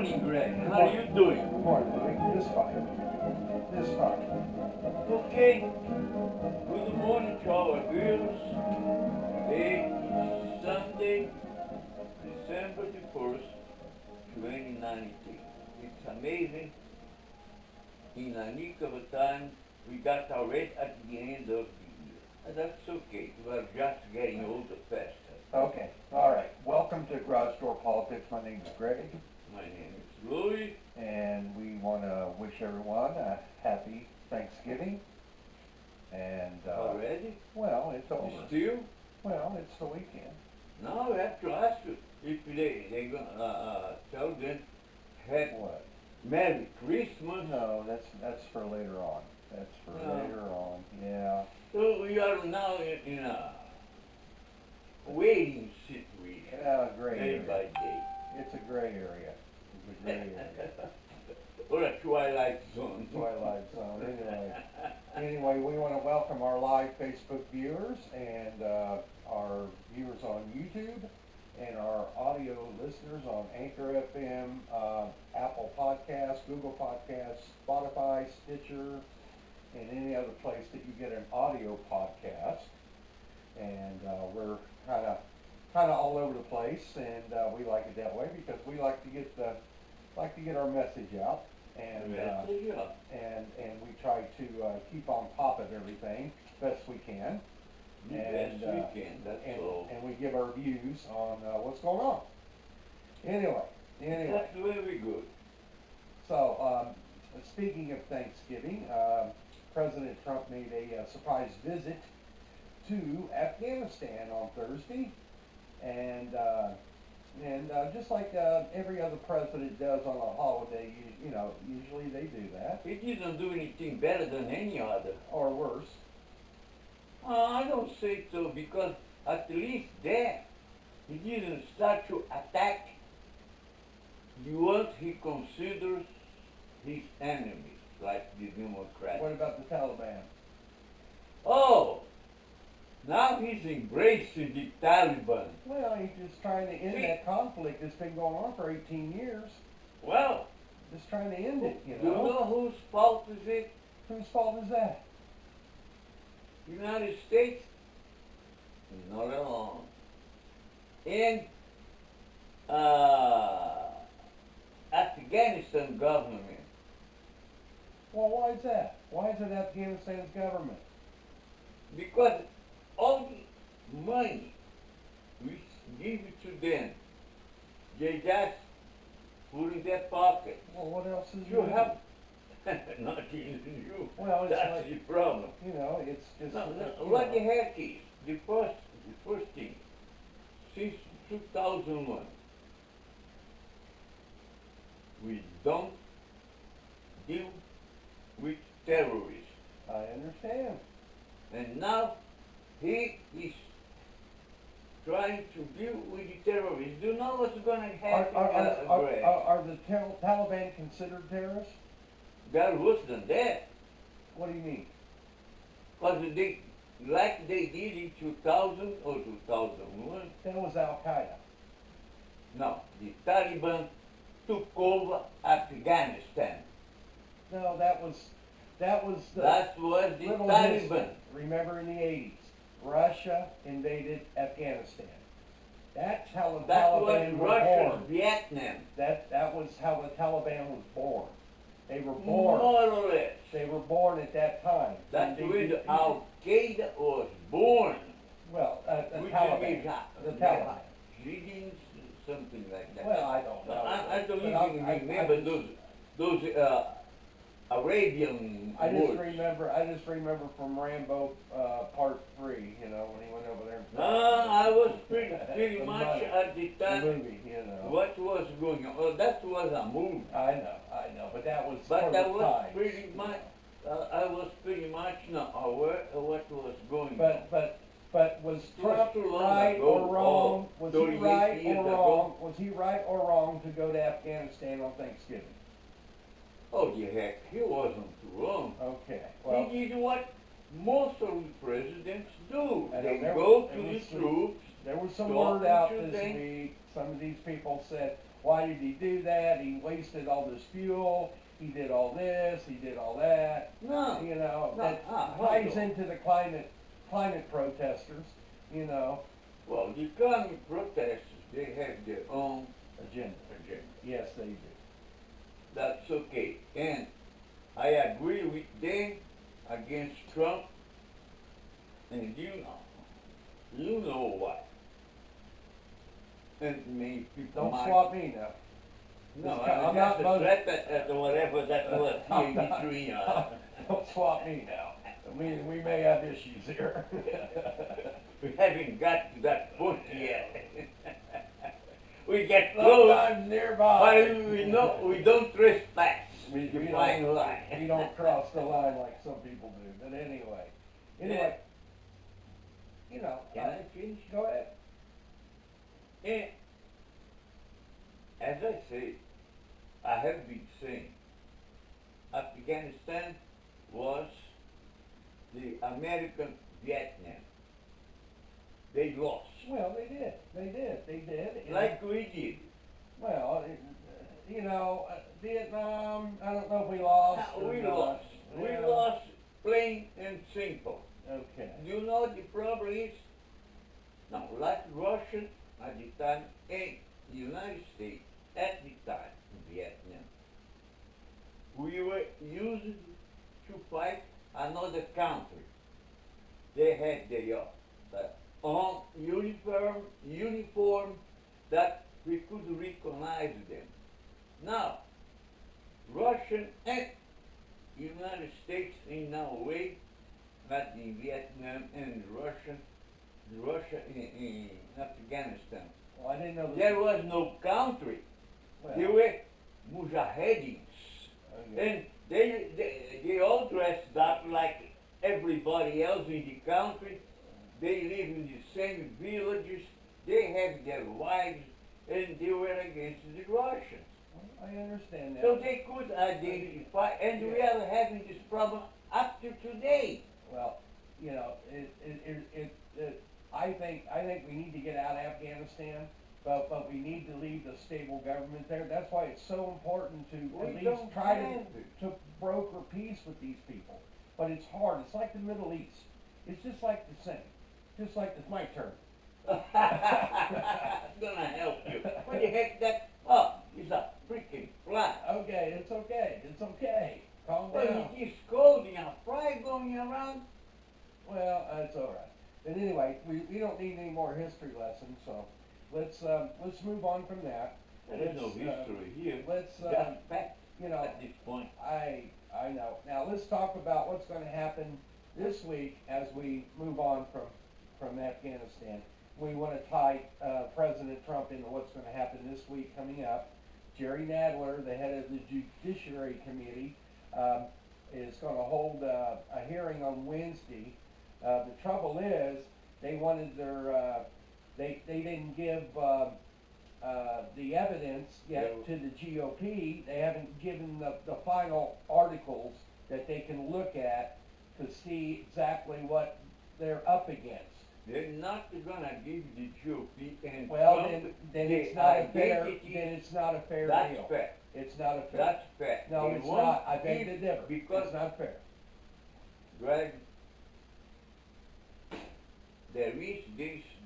morning, Greg. How are you doing? Good morning, Mike. Just fine. Just fine. Okay. Good morning to our viewers. Today is Sunday, December the 1st, 2019. It's amazing. In a nick of a time, we got already at the end of the year. And that's okay. We're just getting older faster. Okay. All right. Welcome to Garage Door Politics. My name is Greg, My name is Louis. and we want to wish everyone a happy Thanksgiving. And Already? well, it's over. Still? Well, it's the weekend. Now we have to ask you if they gonna tell them have What? Merry Christmas. No, that's for later on. That's for No. later on. Yeah. So we are now in a waiting situation, Yeah, gray day area. by day. It's a gray area. It's a gray area. Or a twilight zone. Twilight Zone. Anyway, we want to welcome our live Facebook viewers and our viewers on YouTube and our audio listeners on Anchor FM, Apple Podcasts, Google Podcasts, Spotify, Stitcher, and any other place that you get an audio podcast. And we're kind of all over the place, and we like it that way because we like to get our message out. And and we try to keep on top of everything best we can. Best we can, that's all. And we give our views on what's going on. Anyway. That's very good. So, speaking of Thanksgiving, President Trump made a surprise visit to Afghanistan on Thursday, and just like every other president does on a holiday, usually they do that, He didn't do anything better than any other. or worse. I don't say so because at least there he didn't start to attack the ones he considers his enemies, like the Democrats. What about the Taliban? Oh, now he's embracing the Taliban. Well, he's just trying to end that conflict that's been going on for 18 years. Well, Just trying to end it, you know whose fault is it? Whose fault is that? United States? Not at all. And Afghanistan government. Well, why is that? Why is it Afghanistan's government? Because all the money we give it to them, they just put in their pocket. Well, what else is You have not even you. Well, it's That's like, the problem. it's just... No, you what know. the heck is the first thing since 2001 we don't deal with terrorists. I understand. And now he is trying to deal with the terrorists. Do you know what's going to happen? Greg? Are the Taliban considered terrorists? They're worse than that. What do you mean? Because like they did in 2000 or 2001, That was Al-Qaeda. no, the Taliban took over Afghanistan. No, that was the That was the little Taliban. history. Remember in the 80s, Russia invaded Afghanistan. That's how the That was Taliban were Russia's born. Vietnam. That was how the Taliban was born. They were born. More or less. They were born at that time. That's They where the defeated- Al-Qaeda was born. Well, the Which Taliban. is The Taliban. Reading something like that. Well, I don't know. I don't But even remember those Arabian I just woods. remember from Rambo Part 3, when he went over there. I was pretty The much money. at the The time. movie, What was going on? Oh, that was a movie. I know, but that was But for that the was times. pretty much. I was pretty much not aware of what was going on. But was Trump too long right ago, or wrong? Was he 38 right years or ago. wrong? Was he right or wrong to go to Afghanistan on Thanksgiving? Oh, the heck, he wasn't wrong. Okay, well, He did what most of the presidents do. I know They there go was- to there the was some- troops. there was some Talking word out to this them. week. Some of these people said, Why did he do that? He wasted all this fuel. He did all this. He did all that. No. You know, No, that hold ties on. into the climate protesters. You know, Well, the climate protesters, they have their own agenda. agenda. Yes, they do. That's okay. And I agree with them against Trump. And you know what? And many people Don't might. swap me now. No, I'm that's not a voting. threat at whatever that was here in between. Don't swap me now. We may have issues here. We haven't got to that point yet. We get close, Sometimes nearby. but we don't trespass. We The don't- fine line. We don't cross the line like some people do. But anyway, you know. Can I finish? Go ahead. And as I say, I have been saying, Afghanistan was the American Vietnam. They lost, Well, they did. And- like we did. Well, Vietnam. I don't know if we lost. or We not. lost. We Yeah. lost plain and simple. Okay. You know the problem is, now like Russia at the time and United States at the time in Vietnam, we were used to fight another country. They had their own uniform that we could recognize them. Now, Russia and United States in no way, not in Vietnam and Russia in Afghanistan. Well, I didn't know. There was no country. Well, They were mujahideen. okay. And they all dressed up like everybody else in the country. They live in the same villages. They have their wives, and they were against the Russians. I understand that. So they could identify, and we are having this problem up to today. Well, I think we need to get out of Afghanistan, but we need to leave the stable government there. That's why it's so important to We at least don't try have to broker peace with these people. But it's hard. It's like the Middle East. It's just like the same. Just like it's my turn. It's gonna help you. What the heck that? Oh, it's a freaking fly. Okay, it's okay. It's okay. Calm Well, down. it is cold and a fly going around. Well, it's all right. But anyway, we don't need any more history lessons, so let's move on from that. There's no Let's, history here. Let's Just fact you know, at this point. I know. Now let's talk about what's going to happen this week as we move on from Afghanistan. We want to tie President Trump into what's going to happen this week coming up. Jerry Nadler, the head of the Judiciary Committee, is going to hold a hearing on Wednesday. The trouble is, they wanted they didn't give the evidence yet No. to the GOP. They haven't given the final articles that they can look at to see exactly what they're up against. They're not gonna give the GOP and Well, Trump then the it's not a fair. identity. Then it's not a fair That's deal. fair. It's not a fair. That's fair. No, They it's won't not. I beg to give- differ. Because, It's not fair. Greg, there is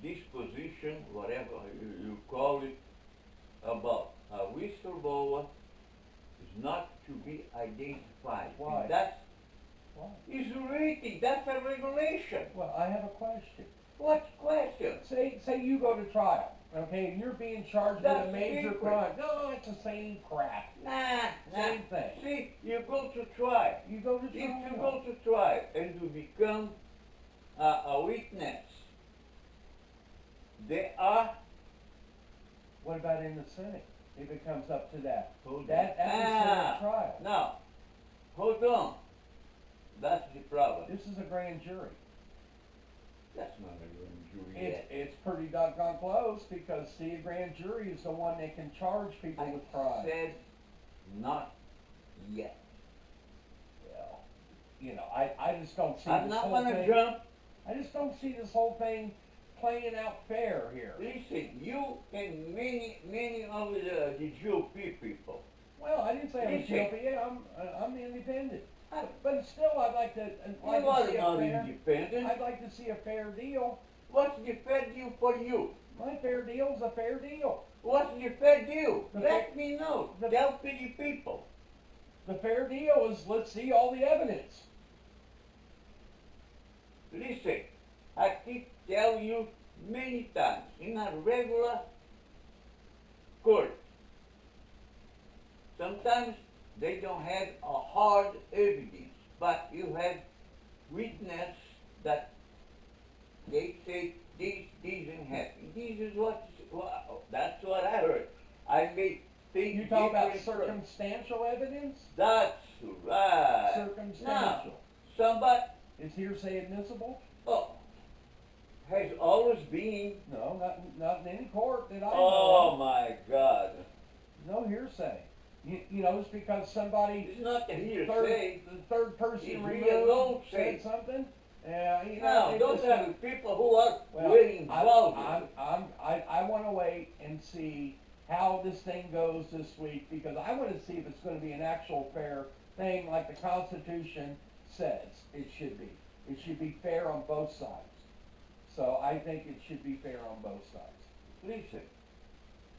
this position, whatever you call it, about a whistleblower is not to be identified. Why? And that's Why? is written. That's a regulation. Well, I have a question. What question? Say you go to trial, okay, and you're being charged with That's a major secret. crime. No, it's the same crap. Nah. Same thing. See, you go to trial. You go to If trial. you go to trial and you become a witness, there are What about in the Senate? If it comes up to that, Hold that's a on. Senate trial. Now, hold on. That's the problem. This is a grand jury. That's not a grand jury yet. It's pretty doggone close because see, a grand jury is the one that can charge people I with crime. said not yet. Well, I just don't see I'm this not whole gonna thing. jump. I just don't see this whole thing playing out fair here. Listen, you and many of the GOP people. Well, I didn't say I'm a Listen. GOP. Yeah, I'm independent. I- But still, I'd like to You are see a not fair. independent. I'd like to see a fair deal. What's the fair deal for you? My fair deal's a fair deal. What's the fair deal? The Let me know. the- Tell the people. The fair deal is let's see all the evidence. Listen, I keep telling you many times, in a regular court, sometimes they don't have a hard evidence, but you have witness that they say this didn't happen. This is that's what I heard. I may think You talk about different from- circumstantial evidence. That's right. Now, Circumstantial. somebody Is hearsay admissible? has always been. No, not in any court that I know Oh of. my God! No hearsay. You know, it's because somebody It's not the hearsay. the third person It's removed real said something. Yeah, you know. No, it those just- are the people who are Well, really involved. I want to wait and see how this thing goes this week because I want to see if it's going to be an actual fair thing like the Constitution says it should be. It should be fair on both sides. So I think it should be fair on both sides. Listen,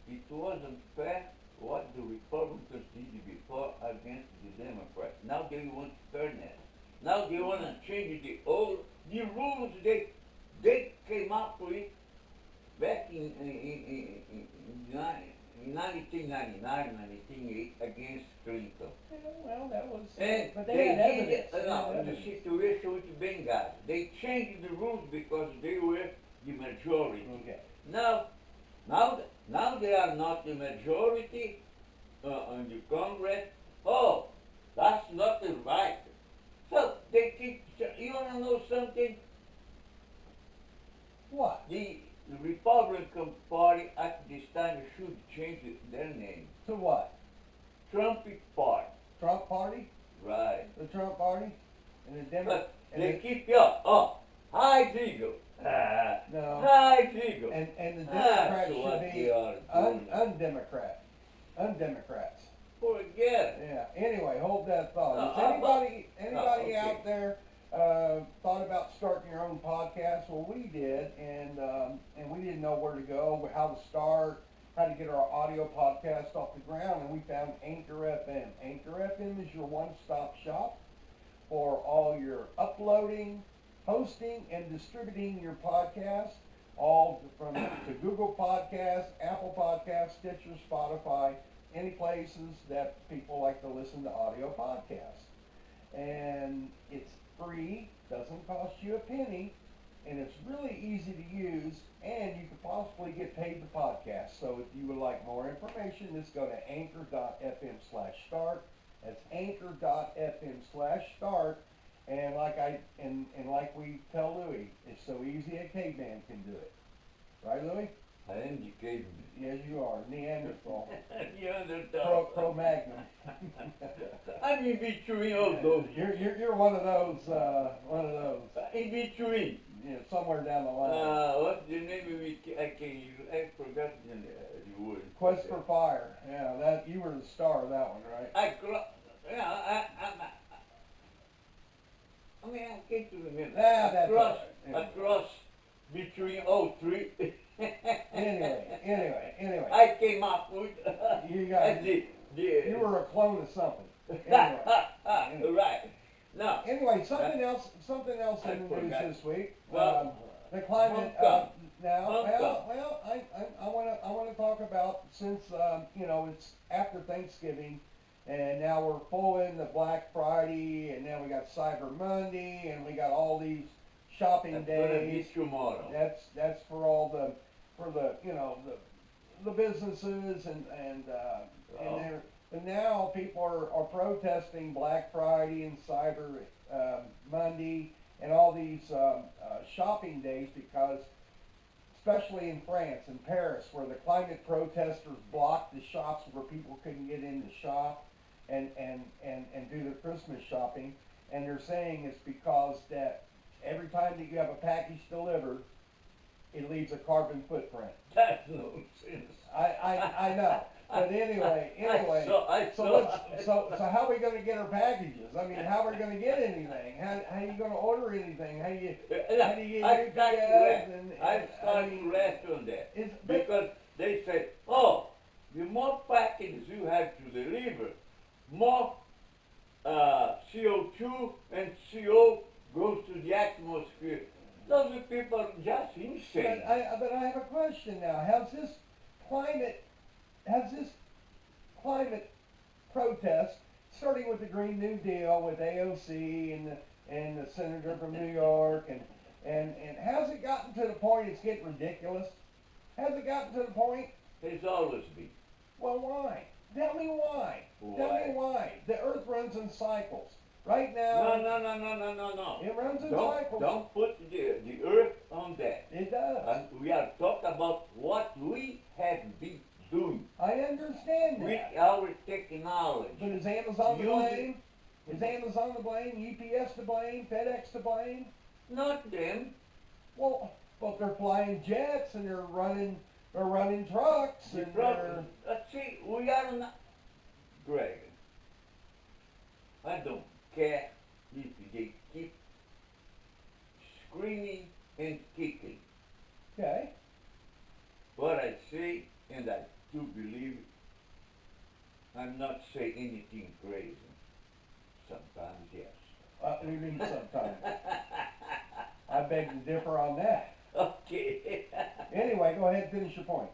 it wasn't fair what the Republicans did before against the Democrats. Now they want fairness. Now they want to change the rules they came up with back in 1999, 1998 against Clinton. Yeah, well, that was. And but they they had did evidence. it, They had the evidence. situation with the Benghazi. They changed the rules because they were the majority. Okay. Now they are not the majority in the Congress. Oh, that's not the right. So they keep. You want to know something? What? The Republican Party at this time should change their name. To what? Trump Party. Trump Party? Right. The Trump Party? And the But Democrats? they keep you up. Oh, high eagle. No. High eagle. And the That's Democrats what should they be are doing. undemocrat. Undemocrats. Forget it. Yeah. Anyway, hold that thought. No, Has anybody okay. out there thought about starting your own podcast? Well, we did, and we didn't know where to go, how to start, how to get our audio podcast off the ground, and we found Anchor FM. Anchor FM is your one-stop shop for all your uploading, hosting, and distributing your podcast, all from to Google Podcasts, Apple Podcasts, Stitcher, Spotify, any places that people like to listen to audio podcasts. And it's free, doesn't cost you a penny, and it's really easy to use, and you can possibly get paid to podcast. So if you would like more information, just go to anchor.fm/start. That's anchor.fm/start. And like we tell Louis, it's so easy a caveman can do it. Right, Louis? I am the caveman. Yes, you are. Neanderthal. Neanderthal. Pro-Magnum. I'm in between all those. You're one of those. In between. Yeah, somewhere down the line. What's the name of it? I forgot the word. Quest for Fire. Yeah, that you were the star of that one, right? I can't remember. That's all right. Yeah. Across between all three. Anyway. I came up with You got. You were a clone of something. Anyway. Right. Now, Anyway, something else I in the news forgot. this week. Well, The climate. how come? Now, How well, I want to talk about since it's after Thanksgiving, and now we're full into Black Friday, and now we got Cyber Monday, and we got all these shopping that's gonna be days. tomorrow. That's for the businesses and they're. But now people are protesting Black Friday and Cyber Monday and all these shopping days because, especially in France and Paris, where the climate protesters blocked the shops where people couldn't get in to shop and do their Christmas shopping, and they're saying it's because that every time that you have a package delivered, it leaves a carbon footprint. That's nonsense. I know. But anyway, I so saw. so how are we going to get our packages? I mean, how are we going to get anything? How are you going to order anything? How do you I get start UPS? correct. I start correct on that But because they said, oh, the more packages you have to deliver, more CO2 and CO goes to the atmosphere. Those people are just insane. but I have a question now. Climate has this climate protest, starting with the Green New Deal with AOC and the senator from New York, and has it gotten to the point it's getting ridiculous? Has it gotten to the point? It's always been. Well, why? Tell me why. Tell Why? me why. The Earth runs in cycles. Right No, now, no. it runs in Don't, cycles. don't put the earth on that. It does. And we are talking about what we have been doing I understand with that. our technology. But is Amazon to Use blame? Is Amazon to blame? UPS to blame? FedEx to blame? Not them. Well, they're flying jets and they're running trucks The and problem, see, we are not, Greg, I don't care if they keep screaming and kicking. okay. What I say, and I do believe it, I'm not saying anything crazy. Sometimes, yes. You mean sometimes. I beg to differ on that. Okay. Anyway, go ahead and finish your point.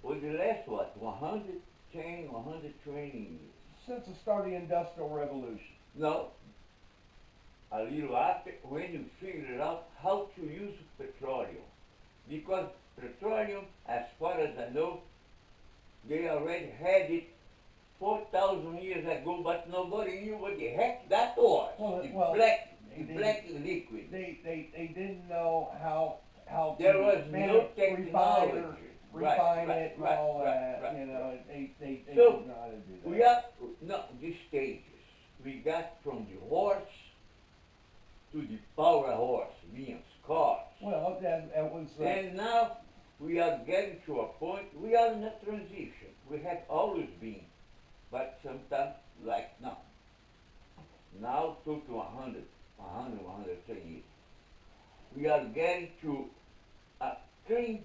For the last, what, 110, 120 years? Since the start of the Industrial Revolution. No, a little after, when you figure out how to use petroleum. Because petroleum, as far as I know, they already had it 4,000 years ago, but nobody knew what the heck that was. The black liquid. They didn't know how There to was no technology. refine it and all that. Right. You know, they So, didn't know how to do that. We have, no, the stages. We got from the horse to the power horse, means cars. Well, that was. And now we are getting to a point, we are in a transition. We have always been, but sometimes like now. Now took to 110 years. We are getting to a clean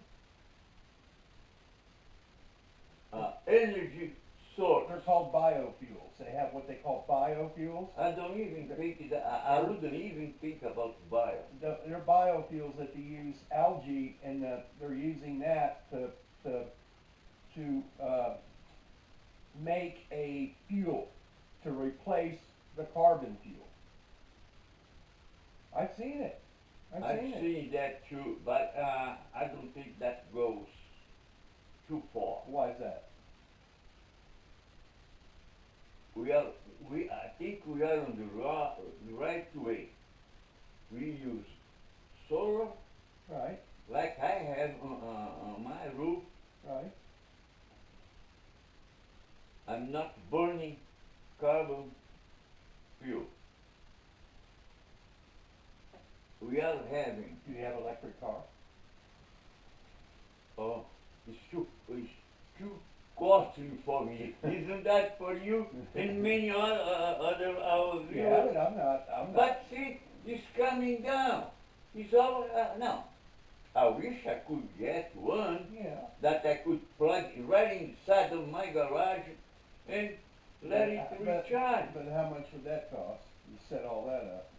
energy source. They're called biofuels. They have what they call biofuels. I don't even think that, I wouldn't even think about bio. They're biofuels that they use algae, and they're using that to make a fuel to replace the carbon fuel. I've seen it. I've seen that too, but I don't think that goes too far. Why is that? I think we are on the right way. We use solar, Right, like I have on my roof. right. I'm not burning carbon fuel. We are having, Do you have an electric car? it's too costly for me. Isn't that for you and many other our Yeah, viewers? but I'm not. But see, it's coming down. It's all, no. I wish I could get one Yeah. that I could plug right inside of my garage and let it recharge. But how much would that cost? You set all that up.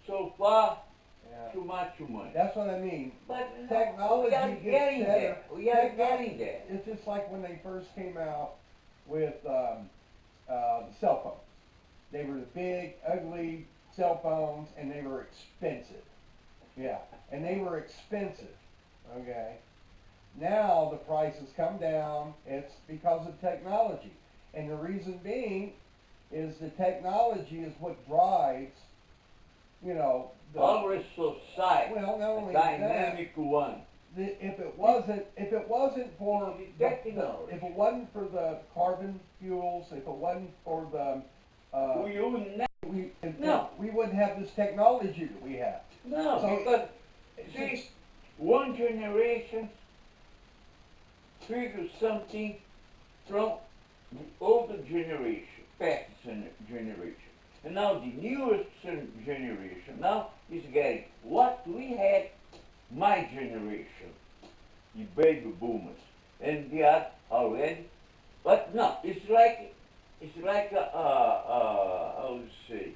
So far, Yeah. too much money. That's what I mean. But no, Technology we are gets getting better. there. We are getting there. It's just like when they first came out with the cell phones. They were the big, ugly cell phones, and they were expensive. Yeah, and they were expensive. Okay. Now the prices come down. It's because of technology, and the reason being is the technology is what drives. You know. Our society, Well, not a only that. dynamic one. If it wasn't for Technology. if it wasn't for the carbon fuels, if it wasn't for the We would never No. we wouldn't have this technology that we have. No, So because, see, it's- one generation triggers something from the older generation, past generation. And now the newest generation now is getting what we had, my generation, the baby boomers, and they are already. But no, it's like how to say,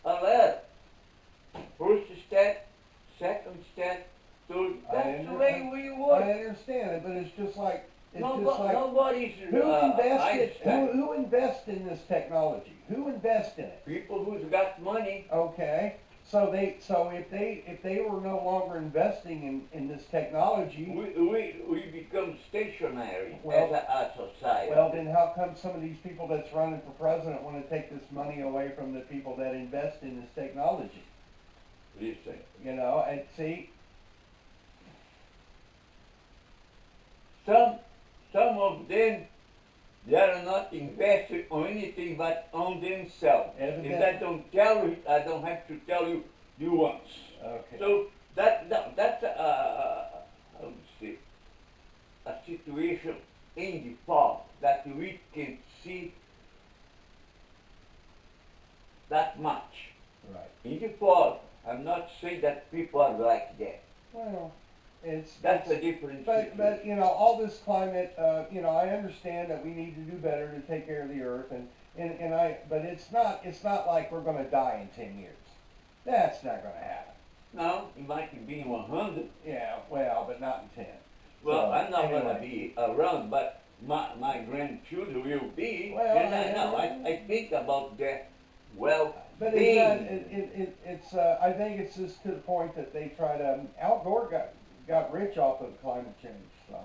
a ladder. First step, second step, third. That's the way we I work. understand it, but it's just like Nobody's who invests in this technology? Who invests in it? people who's got money. Okay, so if they were no longer investing in this technology, We become stationary Well- as a society. well, then how come some of these people that's running for president want to take this money away from the people that invest in this technology? Listen, You know, and see, some of them, they are not invested on anything but on themselves. Evidently. If I don't tell you, I don't have to tell you the ones. okay. So that's how to say, a situation in the past that we can see that much. Right. In the past, I'm not saying that people are like that. Well, That's a different But situation. you know, all this climate, you know, I understand that we need to do better to take care of the earth, but it's not like we're going to die in 10 years. That's not going to happen. No, it might be 100. Yeah, well, but not in 10. Well, So, I'm not anyway. going to be around, but my grandchildren will be. Well, And I know, I think about that. Well, But being. it's I think it's just to the point that they try to. Al Gore got rich off of climate change, so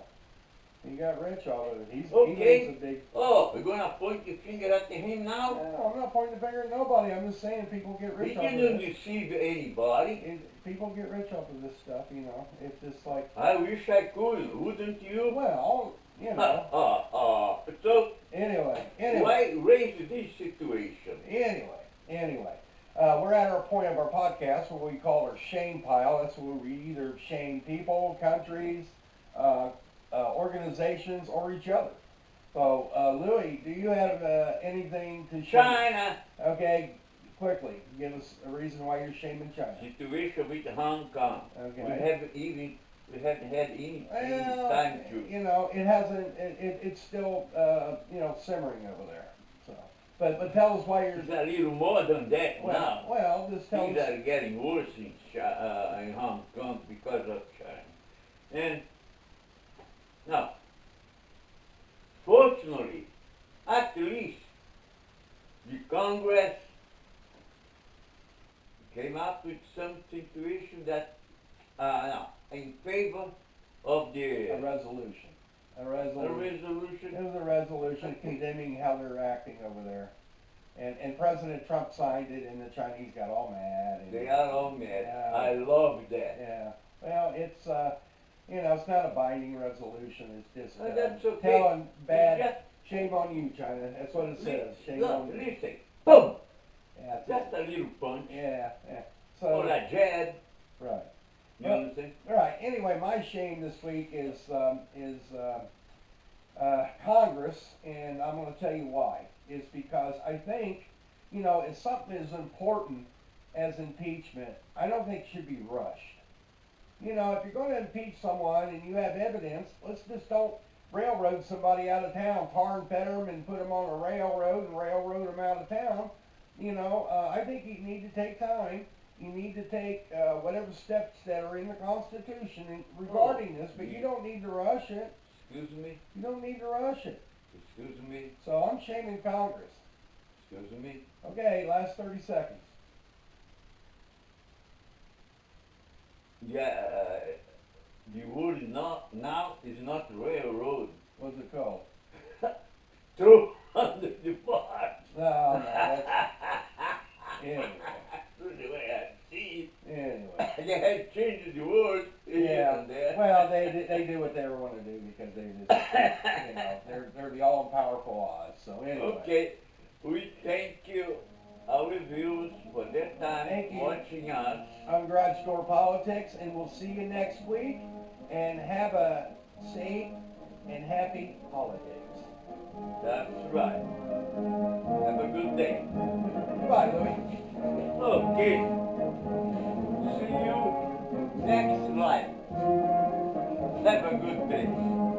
he got rich off of it. He Okay. was a big. Oh, we're going to point the finger at him now? No, I'm not pointing the finger at nobody. I'm just saying people get He rich off of didn't it. deceive anybody. People get rich off of this stuff, you know. It's just like, I wish I could, wouldn't you? well, you know. So, Anyway, why raise this situation? anyway. We're at our point of our podcast, what we call our shame pile. That's where we either shame people, countries, organizations, or each other. So, Louis, do you have anything to shame? China, Okay, quickly, give us a reason why you're shaming China. situation with Hong Kong. Okay. We haven't had any Well, time to. you know, it hasn't. It's still, you know, simmering over there. So, but tell us why you're. It's a little more than that now. Well, just tell Things us. are getting worse in Hong Kong because of China. And now, fortunately, at least the Congress came up with some situation that in favor of the A resolution. A a resolution. It resolution. was a resolution condemning how they're acting over there. And President Trump signed it, and the Chinese got all mad. And, They are all mad. Yeah. I love that. Yeah. Well, it's you know, it's not a binding resolution. It's just That's okay. telling bad. It's Shame on you, China. That's what it says. Shame Look, on you. listen. Boom! Yeah, that's Just a little punch. yeah. Or So a jab. right. You Well, understand? All right. Anyway, my shame this week is Congress, and I'm going to tell you why. It's because I think, you know, if something as important as impeachment, I don't think should be rushed. You know, if you're going to impeach someone and you have evidence, let's just don't railroad somebody out of town, tar and fetter them and put them on a railroad and railroad them out of town. You know, I think you need to take time. You need to take whatever steps that are in the Constitution regarding this, but you don't need to rush it. Excuse me. You don't need to rush it. Excuse me. So I'm shaming Congress. Excuse me. Okay, last 30 seconds. Yeah, the word now is not railroad. What's it called? Through under the bars. No, that's... Anyway. That's the way I see Anyway. it. They had changed the word here and there. Well, they do what they want to do because they just, you know, they're the all-powerful Oz. So anyway. Okay. We thank you, our viewers, for their time Thank you. watching us. I'm Garage Door Politics, and we'll see you next week. And have a safe and happy holidays. That's right. Have a good day. Goodbye, Louis. Okay. See you next live. Have a good day.